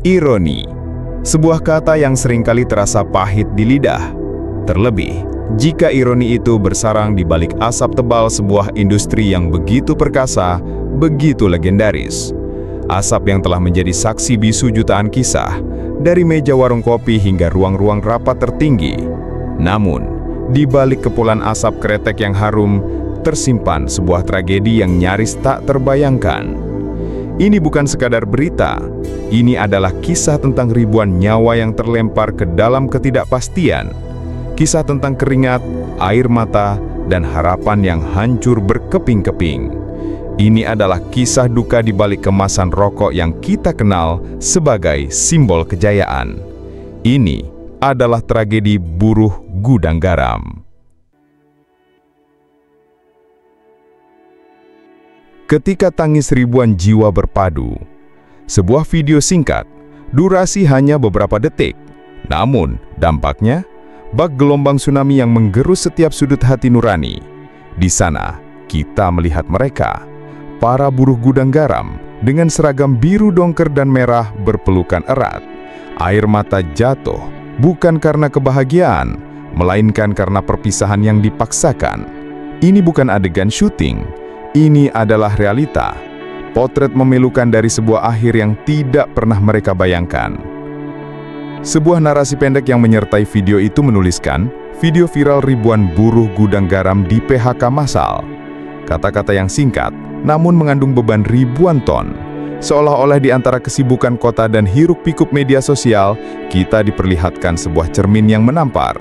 Ironi, sebuah kata yang seringkali terasa pahit di lidah. Terlebih, jika ironi itu bersarang di balik asap tebal sebuah industri yang begitu perkasa, begitu legendaris. Asap yang telah menjadi saksi bisu jutaan kisah, dari meja warung kopi hingga ruang-ruang rapat tertinggi. Namun, di balik kepulan asap kretek yang harum, tersimpan sebuah tragedi yang nyaris tak terbayangkan. Ini bukan sekadar berita, ini adalah kisah tentang ribuan nyawa yang terlempar ke dalam ketidakpastian. Kisah tentang keringat, air mata, dan harapan yang hancur berkeping-keping. Ini adalah kisah duka di balik kemasan rokok yang kita kenal sebagai simbol kejayaan. Ini adalah tragedi buruh gudang garam. Ketika tangis ribuan jiwa berpadu, sebuah video singkat, durasi hanya beberapa detik. Namun, dampaknya, bak gelombang tsunami yang menggerus setiap sudut hati nurani. Di sana, kita melihat mereka, para buruh gudang garam, dengan seragam biru dongker dan merah berpelukan erat. Air mata jatuh, bukan karena kebahagiaan, melainkan karena perpisahan yang dipaksakan. Ini bukan adegan syuting. Ini adalah realita, potret memilukan dari sebuah akhir yang tidak pernah mereka bayangkan. Sebuah narasi pendek yang menyertai video itu menuliskan, video viral ribuan buruh gudang garam di PHK massal. Kata-kata yang singkat, namun mengandung beban ribuan ton. Seolah-olah di antara kesibukan kota dan hiruk-pikuk media sosial, kita diperlihatkan sebuah cermin yang menampar,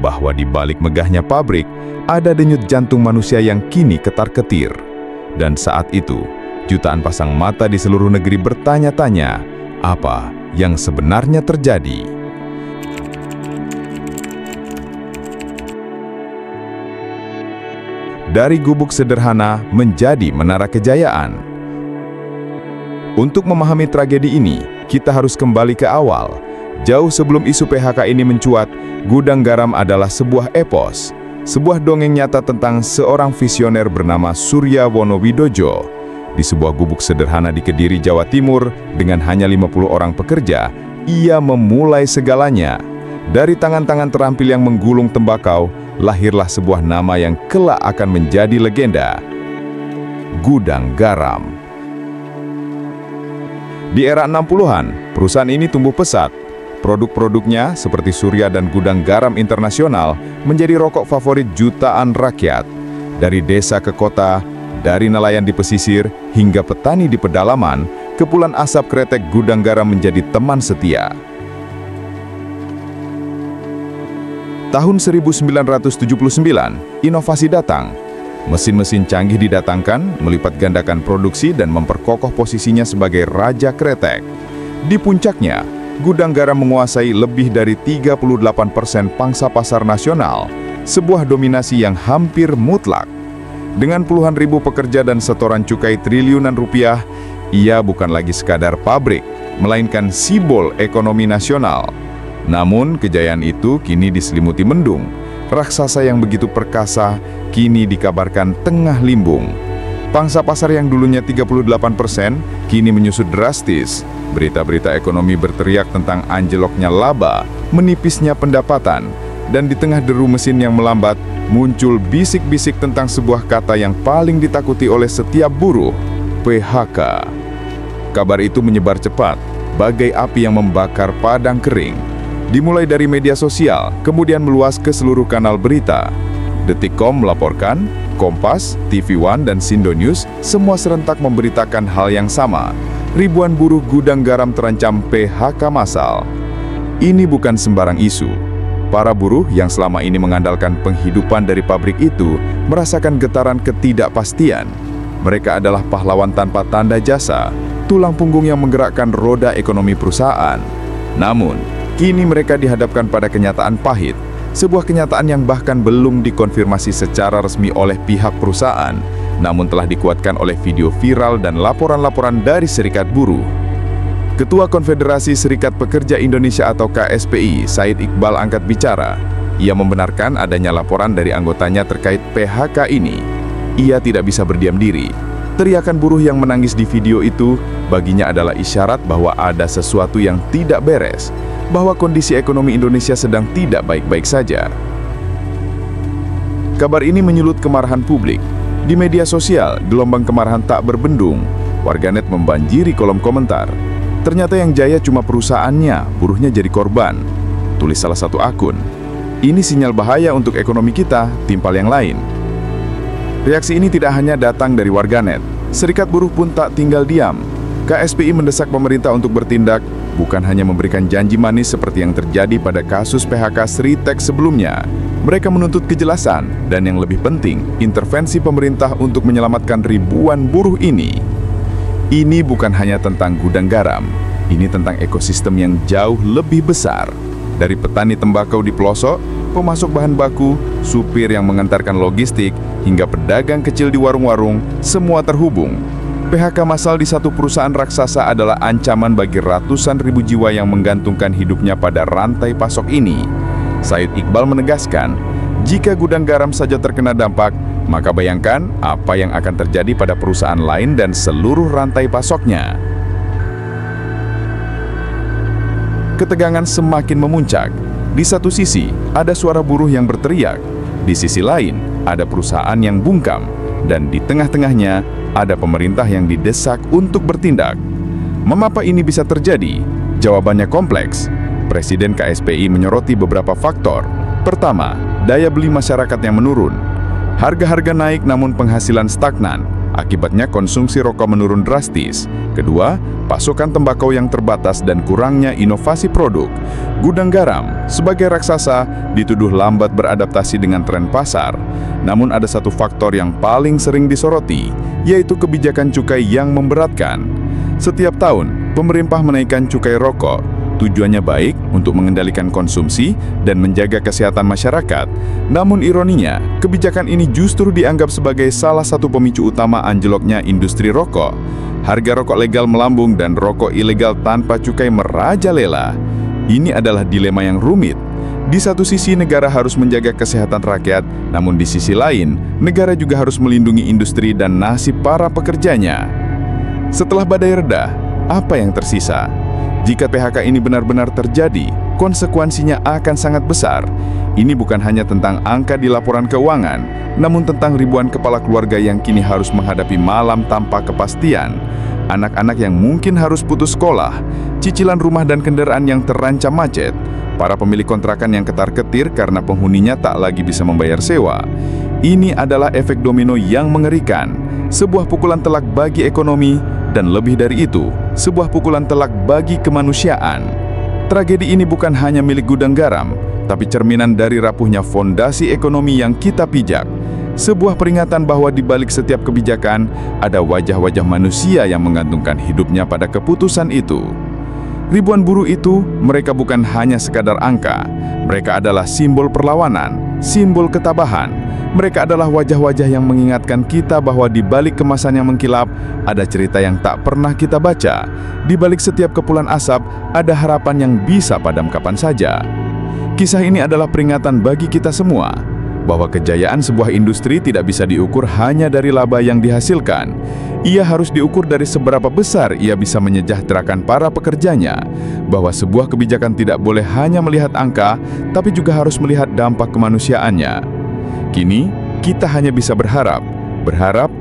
bahwa di balik megahnya pabrik, ada denyut jantung manusia yang kini ketar-ketir. Dan saat itu, jutaan pasang mata di seluruh negeri bertanya-tanya, apa yang sebenarnya terjadi? Dari gubuk sederhana menjadi menara kejayaan. Untuk memahami tragedi ini, kita harus kembali ke awal. Jauh sebelum isu PHK ini mencuat, Gudang Garam adalah sebuah epos. Sebuah dongeng nyata tentang seorang visioner bernama Surya Wonowidojo. Di sebuah gubuk sederhana di Kediri, Jawa Timur, dengan hanya 50 orang pekerja, ia memulai segalanya. Dari tangan-tangan terampil yang menggulung tembakau, lahirlah sebuah nama yang kelak akan menjadi legenda. Gudang Garam. Di era 60-an, perusahaan ini tumbuh pesat. Produk-produknya seperti Surya dan Gudang Garam Internasional menjadi rokok favorit jutaan rakyat. Dari desa ke kota, dari nelayan di pesisir hingga petani di pedalaman, kepulan asap kretek Gudang Garam menjadi teman setia. Tahun 1979, inovasi datang. Mesin-mesin canggih didatangkan, melipat gandakan produksi dan memperkokoh posisinya sebagai raja kretek. Di puncaknya, Gudang Garam menguasai lebih dari 38% pangsa pasar nasional, sebuah dominasi yang hampir mutlak. Dengan puluhan ribu pekerja dan setoran cukai triliunan rupiah, ia bukan lagi sekadar pabrik, melainkan simbol ekonomi nasional. Namun, kejayaan itu kini diselimuti mendung. Raksasa yang begitu perkasa, kini dikabarkan tengah limbung. Pangsa pasar yang dulunya 38%, kini menyusut drastis. Berita-berita ekonomi berteriak tentang anjloknya laba, menipisnya pendapatan, dan di tengah deru mesin yang melambat, muncul bisik-bisik tentang sebuah kata yang paling ditakuti oleh setiap buruh, PHK. Kabar itu menyebar cepat, bagai api yang membakar padang kering. Dimulai dari media sosial, kemudian meluas ke seluruh kanal berita. Detikcom melaporkan, Kompas, TV One, dan Sindo News semua serentak memberitakan hal yang sama. Ribuan buruh Gudang Garam terancam PHK massal. Ini bukan sembarang isu. Para buruh yang selama ini mengandalkan penghidupan dari pabrik itu merasakan getaran ketidakpastian. Mereka adalah pahlawan tanpa tanda jasa, tulang punggung yang menggerakkan roda ekonomi perusahaan. Namun, kini mereka dihadapkan pada kenyataan pahit, sebuah kenyataan yang bahkan belum dikonfirmasi secara resmi oleh pihak perusahaan, namun telah dikuatkan oleh video viral dan laporan-laporan dari serikat buruh. Ketua Konfederasi Serikat Pekerja Indonesia atau KSPI, Said Iqbal angkat bicara. Ia membenarkan adanya laporan dari anggotanya terkait PHK ini. Ia tidak bisa berdiam diri. Teriakan buruh yang menangis di video itu baginya adalah isyarat bahwa ada sesuatu yang tidak beres, bahwa kondisi ekonomi Indonesia sedang tidak baik-baik saja. Kabar ini menyulut kemarahan publik. Di media sosial, gelombang kemarahan tak berbendung. Warganet membanjiri kolom komentar. Ternyata yang jaya cuma perusahaannya, buruhnya jadi korban. Tulis salah satu akun. Ini sinyal bahaya untuk ekonomi kita, timpal yang lain. Reaksi ini tidak hanya datang dari warganet. Serikat buruh pun tak tinggal diam. KSPI mendesak pemerintah untuk bertindak, bukan hanya memberikan janji manis seperti yang terjadi pada kasus PHK Sritek sebelumnya. Mereka menuntut kejelasan dan yang lebih penting, intervensi pemerintah untuk menyelamatkan ribuan buruh ini. Ini bukan hanya tentang gudang garam, ini tentang ekosistem yang jauh lebih besar. Dari petani tembakau di pelosok, pemasok bahan baku, supir yang mengantarkan logistik, hingga pedagang kecil di warung-warung, semua terhubung. PHK massal di satu perusahaan raksasa adalah ancaman bagi ratusan ribu jiwa yang menggantungkan hidupnya pada rantai pasok ini. Said Iqbal menegaskan, jika gudang garam saja terkena dampak, maka bayangkan apa yang akan terjadi pada perusahaan lain dan seluruh rantai pasoknya. Ketegangan semakin memuncak. Di satu sisi, ada suara buruh yang berteriak. Di sisi lain, ada perusahaan yang bungkam. Dan di tengah-tengahnya, ada pemerintah yang didesak untuk bertindak. Mengapa ini bisa terjadi? Jawabannya kompleks. Presiden KSPI menyoroti beberapa faktor. Pertama, daya beli masyarakat yang menurun. Harga-harga naik namun penghasilan stagnan. Akibatnya konsumsi rokok menurun drastis. Kedua, pasokan tembakau yang terbatas dan kurangnya inovasi produk. Gudang garam, sebagai raksasa, dituduh lambat beradaptasi dengan tren pasar. Namun ada satu faktor yang paling sering disoroti, yaitu kebijakan cukai yang memberatkan. Setiap tahun, pemerintah menaikkan cukai rokok. Tujuannya baik untuk mengendalikan konsumsi dan menjaga kesehatan masyarakat. Namun ironinya, kebijakan ini justru dianggap sebagai salah satu pemicu utama anjloknya industri rokok. Harga rokok legal melambung dan rokok ilegal tanpa cukai merajalela. Ini adalah dilema yang rumit. Di satu sisi negara harus menjaga kesehatan rakyat, namun di sisi lain, negara juga harus melindungi industri dan nasib para pekerjanya. Setelah badai reda, apa yang tersisa? Jika PHK ini benar-benar terjadi, konsekuensinya akan sangat besar. Ini bukan hanya tentang angka di laporan keuangan, namun tentang ribuan kepala keluarga yang kini harus menghadapi malam tanpa kepastian. Anak-anak yang mungkin harus putus sekolah, cicilan rumah dan kendaraan yang terancam macet, para pemilik kontrakan yang ketar-ketir karena penghuninya tak lagi bisa membayar sewa. Ini adalah efek domino yang mengerikan, sebuah pukulan telak bagi ekonomi, dan lebih dari itu, sebuah pukulan telak bagi kemanusiaan. Tragedi ini bukan hanya milik gudang garam, tapi cerminan dari rapuhnya fondasi ekonomi yang kita pijak. Sebuah peringatan bahwa di balik setiap kebijakan, ada wajah-wajah manusia yang menggantungkan hidupnya pada keputusan itu. Ribuan buruh itu, mereka bukan hanya sekadar angka. Mereka adalah simbol perlawanan, simbol ketabahan. Mereka adalah wajah-wajah yang mengingatkan kita bahwa di balik kemasan yang mengkilap, ada cerita yang tak pernah kita baca. Di balik setiap kepulan asap, ada harapan yang bisa padam kapan saja. Kisah ini adalah peringatan bagi kita semua, bahwa kejayaan sebuah industri tidak bisa diukur hanya dari laba yang dihasilkan. Ia harus diukur dari seberapa besar ia bisa menyejahterakan para pekerjanya. Bahwa sebuah kebijakan tidak boleh hanya melihat angka, tapi juga harus melihat dampak kemanusiaannya. Kini, kita hanya bisa berharap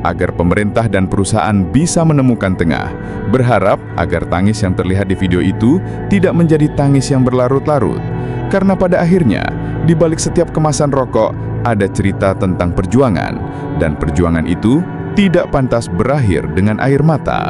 agar pemerintah dan perusahaan bisa menemukan tengah. Berharap agar tangis yang terlihat di video itu tidak menjadi tangis yang berlarut-larut. Karena pada akhirnya, di balik setiap kemasan rokok, ada cerita tentang perjuangan. Dan perjuangan itu tidak pantas berakhir dengan air mata.